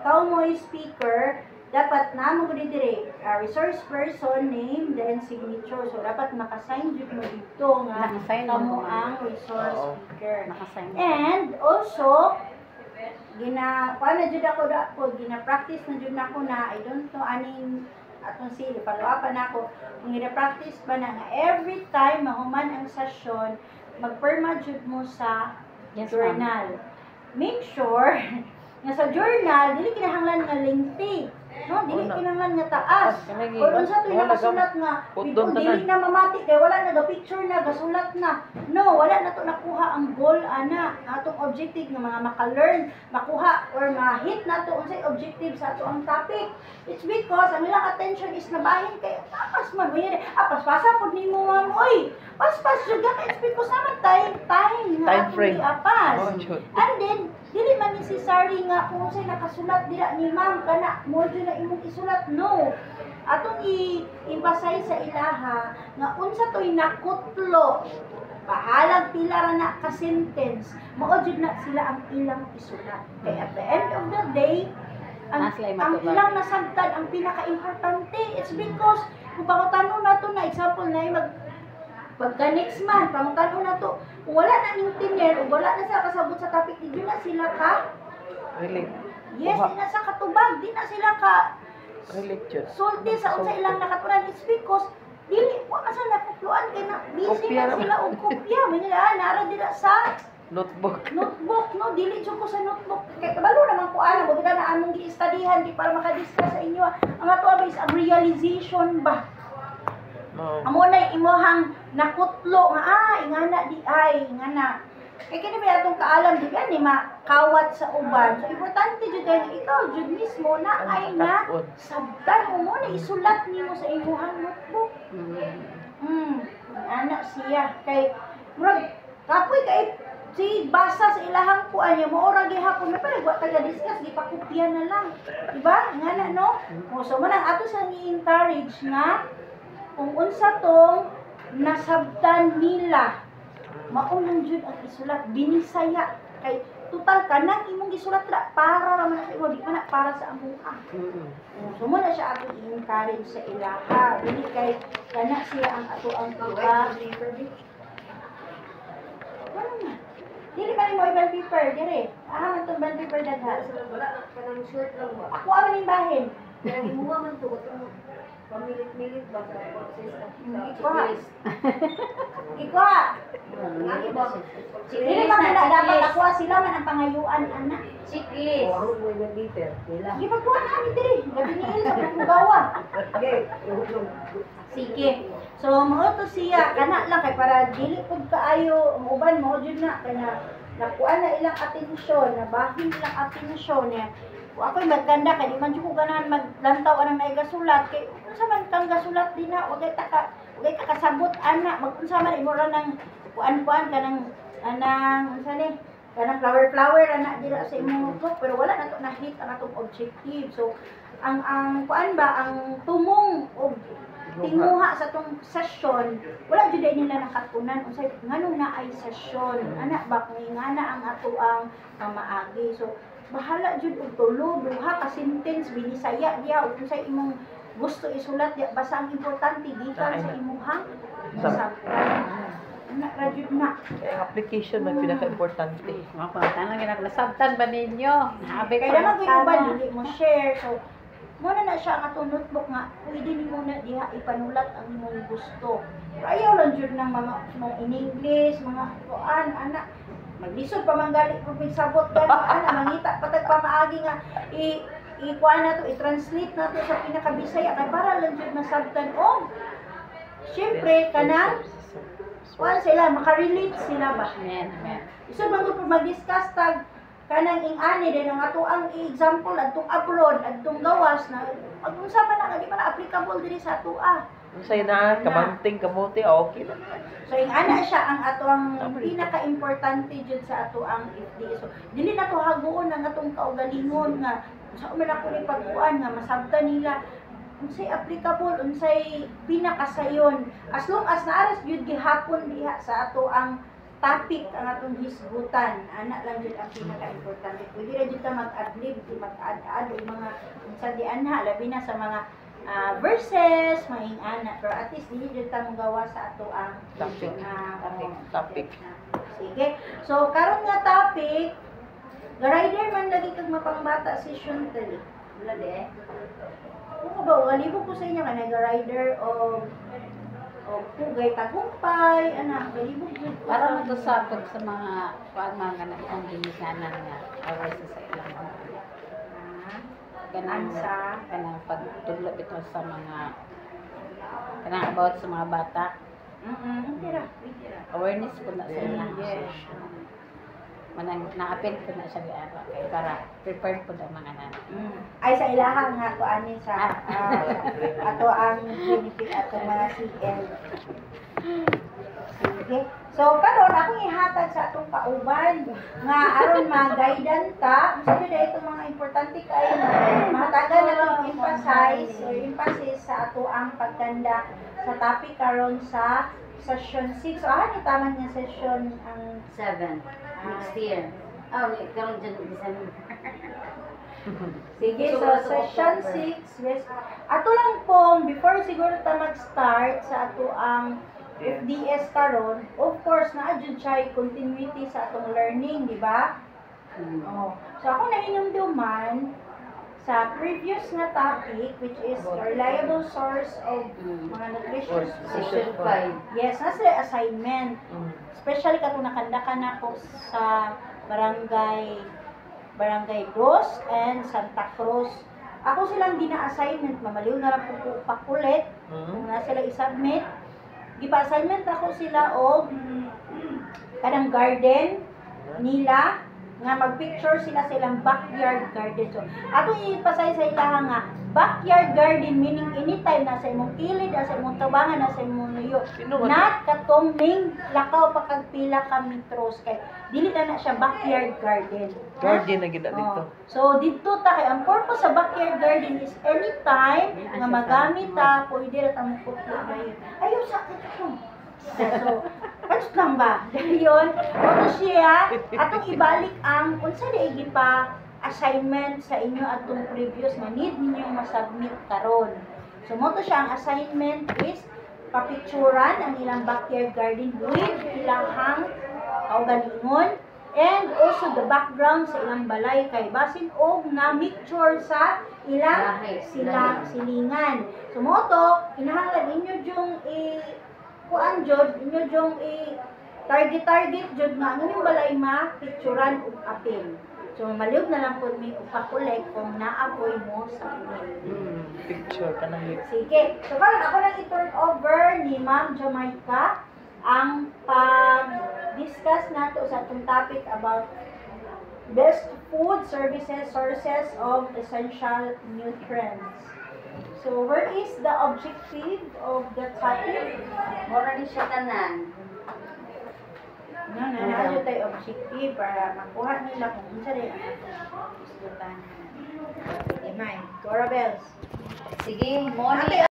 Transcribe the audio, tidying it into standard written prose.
ikaw mo speaker, dapat na mo gud dire resource person, name, then signature. So dapat naka-sign jud mo dito nga kamo ang resource speaker. And also paano jud ako gina-practice na jud nako na I don't know aning atong sili follow-upan nako kung gina-practice ba na nga every time mahuman ang session magperma jud mo sa journal. Make sure nga sa journal dili kinahanglan nga lengthy, no? Dili kinahanglan nga taas. Or unsa to nakasulat nga dili na mamati kay wala na ga picture na gasulat na. No, wala na to nakuha ang goal ana atong objective nga mga maka-learn, makuha or ma-hit na to unsay objective sa ato ang topic. It's because ang ilang attention is nabahin kay tapas man uy paspasa pud nimo ma'am oy. Paspas jud ka expect ko sama time nga frame apas. And then dili man necessary nga kung unsay nakasulat dira ni ma'am kana mo jud na imong isulat, no. Atong i-emphasize sa ilaha nga unsa toy nakutlo bahalag pila ra na ka sentence mao jud na sila ang ilang isulat. Kay at the end of the day ang ilang nasabtan ang pinaka-importante. It's because kung pangutanon na to na example na pagka next month pangutanon na to kung wala na ning tinyer o wala na sila kasabot sa topic di na sila ka relate. Yes, di na sa katubag, di na sila ka relate. Sulti sa unsa ilang nakaturan. It's because dili wa asa nakupluan kay na busy na sila og kopya may nila nara dira sa notebook, no? Dili jud ko sa notebook. Kay kabalo naman ko ana, buti na among gi-studyhan di para maka-discuss sa inyo. Ang ato ba is ang realization ba? Amo na imuhang nakutlo nga ingana di ay ingana. Kay kini ba atong kaalam di ba ni makawat sa uban. So importante jud kay ikaw jud mismo na ay na sabtan mo na isulat nimo sa imuhang notebook. Anak siya kay murag kapoy kay si basa sa ilahang kuan niya mo ora gihapon na pala wa taga discuss gipakopya na lang, di ba? Ngana no? So man ato sa ni-encourage nga kung unsa tong nasabtan nila maunang jud ang isulat binisaya kay total kanang imong gisulat ra para ra man sa imo di man para sa amuha. So mo na siya ato i-encourage sa ilaha dili kay kana siya ang ato ang iba. Dili ba ni mo ibang paper, dire. Man itong band paper daghan. Wala, kanang short lang ba? Ako ang maning bahin. Kaya imuha man ito, pamilit-milit ba sa process na checklist? Ikuha! Dili ba nila dapat akuha sila man ang pangayuan, anak? Checklist. O, mo ibang paper. Gipagkuha na kami dire. Gabi niil sa pagkugawa. Sige. So mao to siya kana lang kay para dili pud kaayo ang uban mao jud na kay nakuha na ilang atensyon, nabahin ilang atensyon niya. Ako'y maganda kay di man jud ko ganahan maglantaw anang naigasulat kay unsa man kang gasulat din na wagay kakasabot ana magunsa man imo ra nang kuan-kuan kanang unsa ni kanang flower ana dira sa imong book pero wala na to na hit ang atong objective. So ang kuan ba ang tumong og tinguha sa tong session wala jud nila nakatunan unsay nganong naay session ana ba kung ingana ang ato ang maagi. So bahala jud og tulo duha ka sentence binisaya diha ug unsay imong gusto isulat diha basta ang importante gikan sa imong sabtan ana ra jud na ang application man pinaka-importante. Ako tanang ginaglasabtan ba ninyo? Kay daman gyud uban dili mo share. So muna na siya ang atong notebook nga pwede ni muna diha ipanulat ang imong gusto. Pero ayaw lang jud ng mga in English, mga kuan anak maglisod pa man gali kung sabot ka ana mangita patag pa maagi nga i-kuan na to i-translate na to sa pinaka-Bisaya kay para lang jud masabtan syempre kanang kuan sila maka-relate sila ba. Isod man gud mag-discuss tag kanang ing-ani din ang ato ang example adtong abroad adtong gawas na pag-unsa man na di man applicable diri sa ato unsay na kamanting kamote okay lang. So ing-ana siya ang ato ang pinaka-importante jud sa ato ang FD. So dili na to haguon ang atong kaugalingon nga sa man ako ni pagkuan nga masabtan nila unsay applicable unsay pinakasayon as long as naaras jud gihapon diha sa ato ang topic ang atong hisgutan. Ana lang jud ang pinaka-importante. Pwede ra jud ta mag-adlib, mag-add-add o mga unsa di anha labi na sa mga verses, maing ana. Pero at least dili jud ta magawa sa ato ang Topic. Sige. So karon nga topic, the rider man lagi kag mapangbata si Shuntel. Wala di eh. Kung ba walibog ko sa inyo kanang rider o pugay tagumpay, ana, walibog jud. Para matusapod sa mga mga ganang itong ginisanan nga away sa ilang ganang Ansa? kanang pagtudlo ito sa mga kanang about sa mga bata. Tira. Awareness po na sa ilang. Yes. Manang na-append ko na siya di ara kay para prepared po ang mga nan. Ay sa ilaha nga ko ani sa ato ang benefit ato mga CL. Sige. So karon akong ihatag sa atong kauban nga aron ma-guidean ta unsa jud itong mga importante kay mahatagan natong emphasis sa ato ang pagkanda sa topic karon sa session 6. So ano tama nga session ang 7 next year. Oh, karon dyan December. Sige, so session 6, yes. Ato lang pong, before siguro ta mag-start sa ato ang FDS karon, of course, na-adjud siya continuity sa atong learning, di ba? Oh. So ako nahinumduman sa previous na topic, which is reliable source of mga nutrition. Session 5. Yes, nasa assignment. Especially katong nakanda na ko sa Barangay Dos and Santa Cruz. Ako silang gina-assignment, mamaliw na lang po pakulit. Kung na sila i-submit. Gipa-assignment ako sila og kanang garden nila nga mag-picture sila sa ilang backyard garden. So, ato ipasay sa ilaha nga backyard garden meaning anytime nasa imong kilid, nasa imong tabangan, nasa imong nuyo. Not katong ning lakaw pa kag pila ka metros kay dili na siya backyard garden. Garden na gina dito. So dito ta kay ang purpose sa backyard garden is anytime nga magamit ta pwede ra ta mo putlo dayon. Ayo sa akin. So, ano lang ba? Dayon, ano siya, atong ibalik ang unsa di pa assignment sa inyo atong previous nga need ninyong masubmit karon. So mo to siya ang assignment is papicturan ang ilang backyard garden with ilahang kaugalingon and also the background sa ilang balay kay basin og na picture sa ilang silingan. So mo to kinahanglan ninyo jung kuan jud inyo jung target jud nga ang inyong balay ma-picturan ug apil. So maliog na lang po mi upakulek kung naapoy mo sa email. Picture ka na hit. Sige. So karon ako lang i-turn over ni Ma'am Jamaica ang pag-discuss nato sa atong topic about best food services sources of essential nutrients. So where is the objective of the topic? Mura ni siya tanan. Ano tayo objective para makuha nila kung unsa rin ang isgutan. Okay, May. Cora Bells. Sige, mo ni